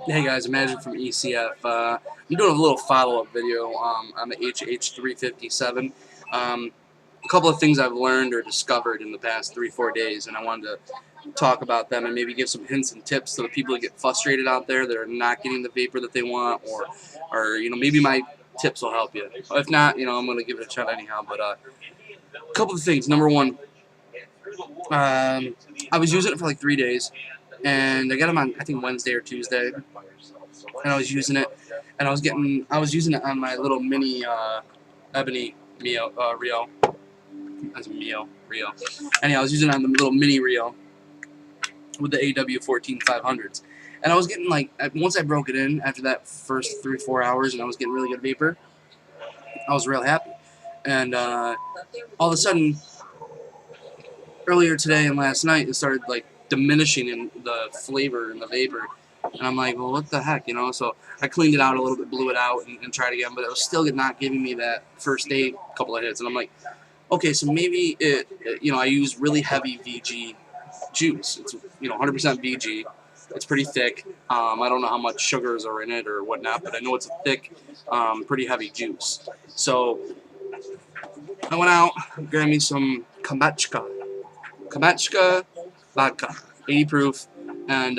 Hey guys, Imagine from ECF. I'm doing a little follow-up video on the HH357. A couple of things I've learned or discovered in the past 3-4 days, and I wanted to talk about them and maybe give some hints and tips to the people that get frustrated out there that are not getting the vapor that they want, or maybe my tips will help you. If not, I'm going to give it a shot anyhow. But a couple of things. Number one, I was using it for like 3 days, and I got them on I think Wednesday or Tuesday, and I was using it, and I was using it on my little mini ebony Rio, as a Rio. Anyhow, I was using it on the little mini Rio with the AW14 500s, and I was getting like once I broke it in after that first 3-4 hours, and I was getting really good vapor. I was real happy, and all of a sudden, earlier today and last night, it started like diminishing in the flavor and the vapor. And I'm like, well, what the heck, So I cleaned it out a little bit, blew it out, and tried again, but it was still not giving me that first day couple of hits. And I'm like, okay, so maybe I use really heavy VG juice. It's 100% VG. It's pretty thick. I don't know how much sugars are in it or whatnot, but I know it's a thick, pretty heavy juice. So I went out, grabbed me some kombucha vodka, 80 proof, and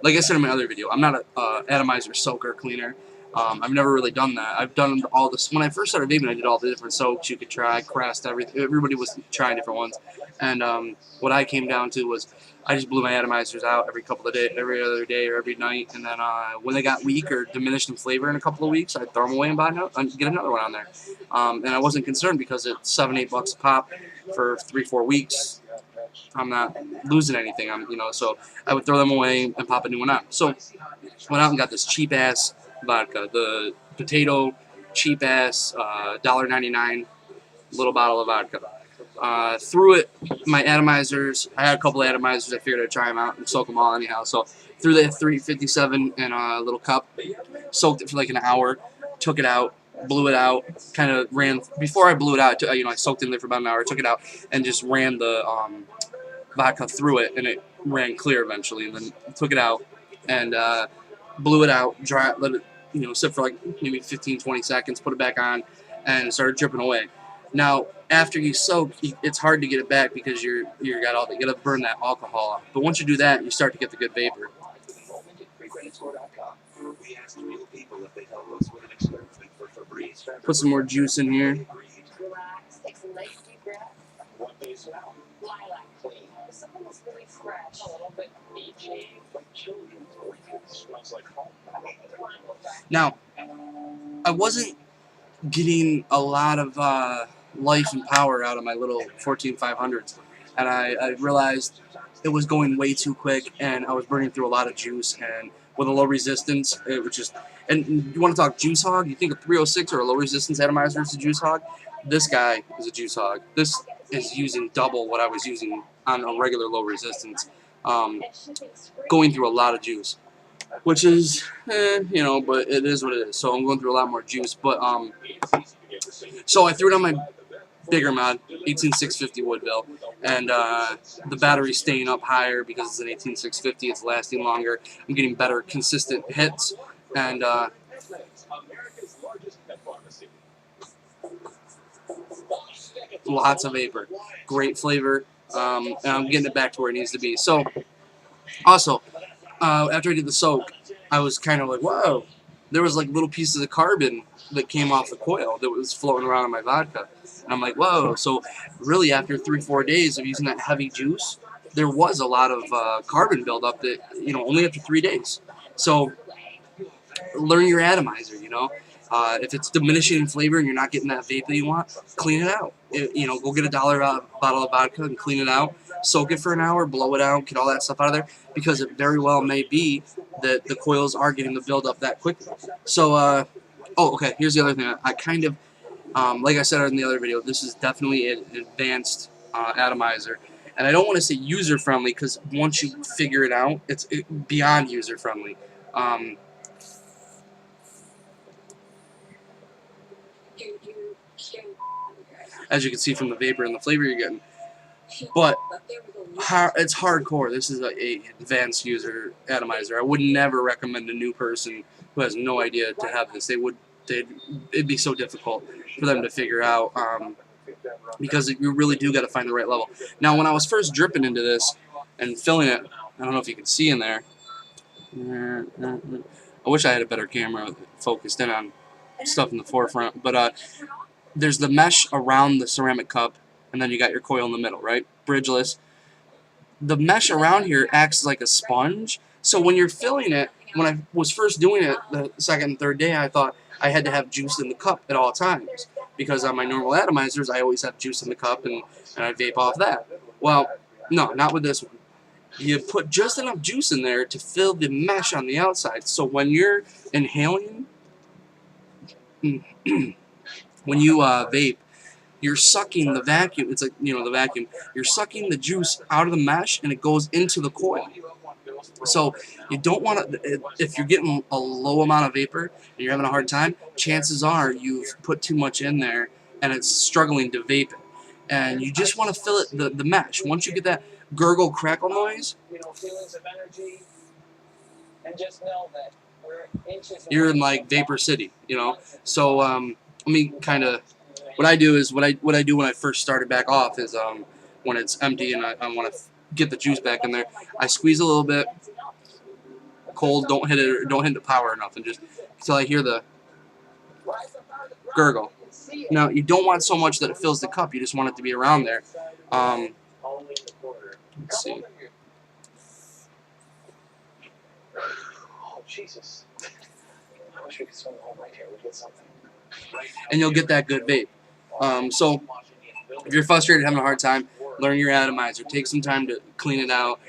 like I said in my other video, I'm not an atomizer soaker cleaner. I've never really done that. I've done all this. When I first started vaping, I did all the different soaks you could try, Crest, everything. Everybody was trying different ones. And what I came down to was I just blew my atomizers out every couple of days, every other day or every night. And then when they got weak or diminished in flavor in a couple of weeks, I'd throw them away and get another one on there. And I wasn't concerned because it's $7-8 a pop for 3-4 weeks. I'm not losing anything. So I would throw them away and pop a new one on. So went out and got this cheap ass vodka, the potato cheap ass $1.99 little bottle of vodka. Threw it my atomizers. I had a couple of atomizers. I figured I'd try them out and soak them all anyhow. So threw the 357 in a little cup, soaked it for like an hour, took it out, blew it out, kind of ran. Before I blew it out, I soaked it in there for about an hour, took it out, and just ran the vodka through it, and it ran clear eventually. And then took it out and blew it out, dry, let it sit for like maybe 15-20 seconds, put it back on, and it started dripping away. Now, after you soak, it's hard to get it back because you gotta burn that alcohol off. But once you do that, you start to get the good vapor. Put some more juice in here. Now, I wasn't getting a lot of life and power out of my little 14500s, and I realized it was going way too quick, and I was burning through a lot of juice, and with a low resistance, it was just, and you want to talk juice hog, you think a 306 or a low resistance atomizer is a juice hog? This guy is a juice hog. This is using double what I was using on a regular low resistance, going through a lot of juice, which is, but it is what it is. So I'm going through a lot more juice, but so I threw it on my bigger mod, 18650 Woodville, and the battery's staying up higher because it's an 18650. It's lasting longer. I'm getting better, consistent hits, and lots of vapor, great flavor, and I'm getting it back to where it needs to be. So, also, after I did the soak, I was kind of like, whoa, there was like little pieces of carbon that came off the coil that was floating around in my vodka. And I'm like, whoa. So really after 3-4 days of using that heavy juice, there was a lot of carbon buildup that, only after 3 days. So learn your atomizer, if it's diminishing in flavor and you're not getting that vape that you want, clean it out. Go get a $1 bottle of vodka and clean it out. Soak it for an hour, blow it out, get all that stuff out of there, because it very well may be that the coils are getting the buildup that quickly. So, oh, okay, here's the other thing. I kind of, like I said in the other video, this is definitely an advanced atomizer. And I don't want to say user-friendly, because once you figure it out, it's beyond user-friendly. As you can see from the vapor and the flavor you're getting. but it's hardcore. This is a advanced user atomizer. I would never recommend a new person who has no idea to have this. It'd be so difficult for them to figure out, because you really do got to find the right level. Now, when I was first dripping into this and filling it, I don't know if you can see in there. I wish I had a better camera focused in on stuff in the forefront, but there's the mesh around the ceramic cup, and then you got your coil in the middle, right? Bridgeless. The mesh around here acts like a sponge, so when you're filling it, when I was first doing it the second and third day, I thought I had to have juice in the cup at all times, because on my normal atomizers, I always have juice in the cup, and I vape off that. Well, no, not with this one. You put just enough juice in there to fill the mesh on the outside, so when you're inhaling, when you vape, you're sucking the vacuum. It's like, the vacuum. You're sucking the juice out of the mesh, and it goes into the coil. So you don't want to, if you're getting a low amount of vapor and you're having a hard time, chances are you've put too much in there and it's struggling to vape it. And you just want to fill it, the mesh. Once you get that gurgle crackle noise, you're in like Vapor City, So let me kind of, what I do when I first started back off is when it's empty and I want to get the juice back in there, I squeeze a little bit, cold, don't hit it, don't hit the power or nothing, just until I hear the gurgle. Now, you don't want so much that it fills the cup, you just want it to be around there. Let's see. Oh, Jesus. I wish we could swim the whole night here. We'd get something. And you'll get that good vape. So, if you're frustrated, having a hard time, learn your atomizer. Take some time to clean it out.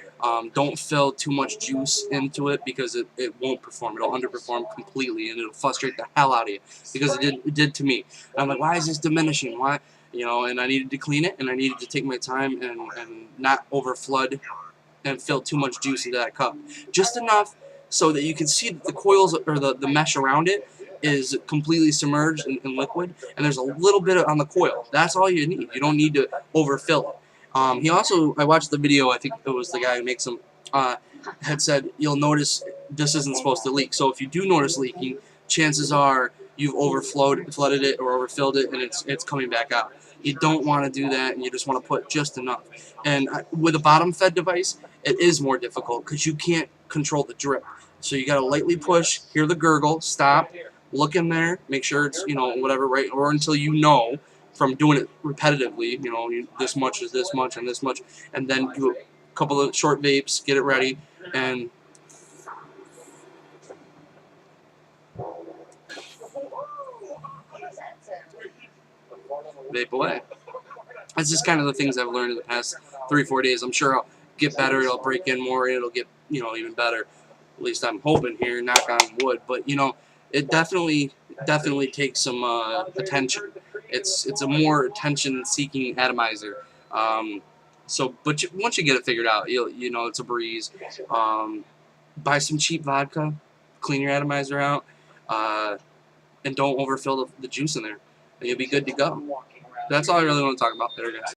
Don't fill too much juice into it, because it won't perform. It'll underperform completely, and it'll frustrate the hell out of you, because it did to me. And I'm like, why is this diminishing? Why? And I needed to clean it, and I needed to take my time and not overflood and fill too much juice into that cup. Just enough so that you can see that the coils, or the mesh around it, is completely submerged in liquid, and there's a little bit on the coil. That's all you need. You don't need to overfill it. I watched the video, I think it was the guy who makes them, had said, you'll notice this isn't supposed to leak. So if you do notice leaking, chances are you've flooded it or overfilled it, and it's coming back out. You don't want to do that, and you just want to put just enough. And with a bottom fed device, it is more difficult, because you can't control the drip. So you got to lightly push, hear the gurgle, stop, look in there, make sure it's, whatever, right, or until you know from doing it repetitively, this much is this much and this much, and then do a couple of short vapes, get it ready, and vape away. That's just kind of the things I've learned in the past 3-4 days. I'm sure I'll get better, it'll break in more, and it'll get, even better. At least I'm hoping here, knock on wood. But, it definitely takes some attention. It's a more attention-seeking atomizer. But once you get it figured out, it's a breeze. Buy some cheap vodka, clean your atomizer out, and don't overfill the juice in there, and you'll be good to go. That's all I really want to talk about there, guys.